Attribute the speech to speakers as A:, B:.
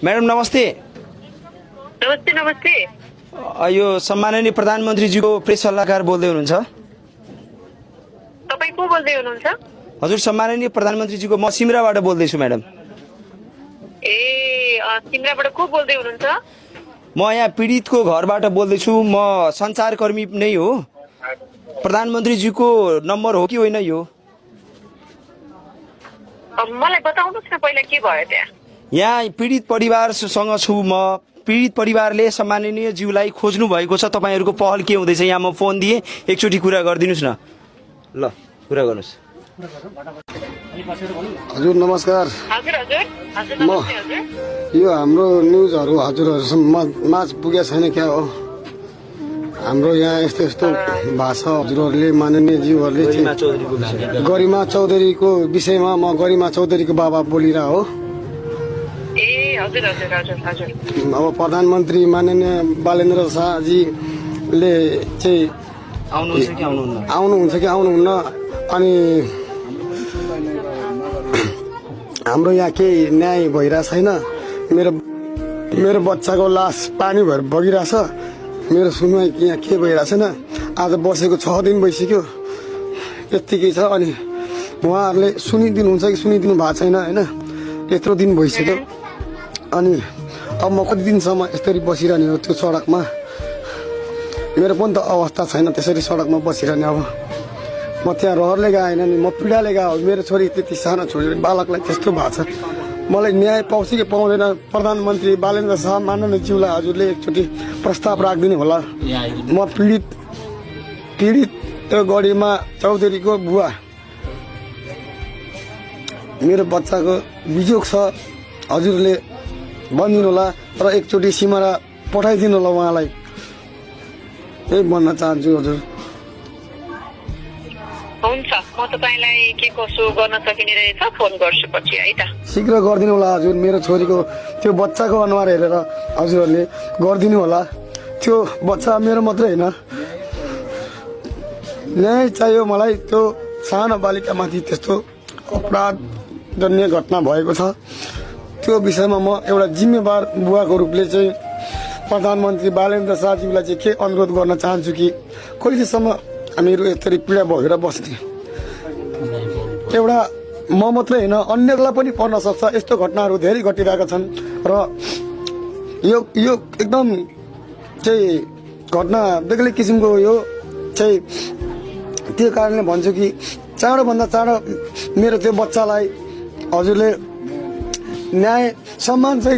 A: Madam नमस्ते।
B: नमस्ते नमस्ते।
A: यो सम्माननीय प्रधानमन्त्रीजीको प्रेस सल्लाहकार बोल्दै हुनुहुन्छ?
B: तपाईँ को बोल्दै हुनुहुन्छ?
A: हजुर, सम्माननीय प्रधानमन्त्रीजीको म सिमराबाट बोल्दैछु मैडम।
B: सिमराबाट को बोल्दै हुनुहुन्छ?
A: म यहाँ पीडितको घरबाट बोल्दैछु। म सञ्चारकर्मी नै हो। प्रधानमन्त्रीजीको नम्बर हो कि होइन यो?
B: मलाई बताउनुहोस् न पहिला के भयो त्यहाँ?
A: यहाँ पीडित परिवारसँग छु म। पीडित परिवारले सम्माननीय ज्यूलाई खोज्नु भएको छ। तपाईहरुको पहल के हुँदैछ? यहाँ म फोन दिए, एकचोटि कुरा गरिदिनुस् न। ल कुरा गर्नुस्।
C: हजुर नमस्कार।
B: हजुर हजुर हजुर नमस्ते हजुर।
C: यो हाम्रो न्युजहरु हजुरहरुसम्म माझ पुगेको छैन क्या हो? हाम्रो यहाँ यस्तो यस्तो भाषा हजुरहरुले माननीय ज्यूहरुले गरिमा चौधरीको विषयमा म गरिमा चौधरीको बाबा बोलिरा हो।
B: हजुर हजुर हजुर हजुर।
C: अब प्रधानमन्त्री माननीय बालेन्द्र शाहजीले चाहिँ आउनुहुन्छ कि आउनुहुन्न अनि हाम्रो यहाँ केही न्याय भइरहेको छैन। मेरो बच्चाको लास पानी भएर बगिरहेछ। मेरो सुनवाई यहाँ के भइरहेको छैन। आज बसेको 6 दिन भइसक्यो। यत्तिकै छ अनि उहाँहरूले सुनिदिनुहुन्छ कि सुनिदिनु भएको छैन होइन? यत्रो दिन भइसक्यो अनि अब म कति दिनसम्म यसरी बसिरहने हो त्यो सडकमा? मेरो पनि त अवस्था छैन त्यसरी सडकमा बसिरहने। अब म त्यहाँ रहरले गएन नि, म पीडाले गएको। मेरो छोरी त्यति सानो छोरी बालकलाई त्यस्तो भएको छ। मलाई न्याय पाउँछ कि पाउँदैन? प्रधानमन्त्री बालेन्द्र शाह माननीय ज्यूलाई हजुरले एकचोटि प्रस्ताव राखिदिनु होला। म पीडित त्यो गरिमा चौधरीको बुवा, मेरो बच्चाको बिजोग छ। हजुरले भनिदिनु होला र एकचोटि सिमरा पठाइदिनु होला उहाँलाई। यही भन्न चाहन्छु हजुर।
B: हुन्छ, म तपाईलाई के कसो गर्न सकिने रहेछ फोन गर्छु पछि है त।
C: शीघ्र गरिदिनु होला हजुर। मेरो छोरीको त्यो बच्चाको अनुहार हेरेर हजुरहरूले गरिदिनु होला। त्यो बच्चा मेरो मात्रै होइन, न्याय चाहियो मलाई। त्यो सानो बालिकामाथि त्यस्तो अपराध जन्य घटना भएको छ। त्यो विषयमा म एउटा जिम्मेवार बुवाको रूपले चाहिँ प्रधानमन्त्री बालेन्द्र शाहज्यूलाई चाहिँ के अनुरोध गर्न चाहन्छु कि कहिलेसम्म हामीहरू यसरी पीडा भोगेर बस्ने? एउटा म मात्रै होइन अन्यलाई पनि पर्न सक्छ। यस्तो घटनाहरू धेरै घटिरहेका छन् र यो एकदम चाहिँ घटना बेग्लै किसिमको हो। यो चाहिँ त्यो कारणले भन्छु कि चाँडोभन्दा चाँडो मेरो त्यो बच्चालाई हजुरले न्याय सम्मान सहित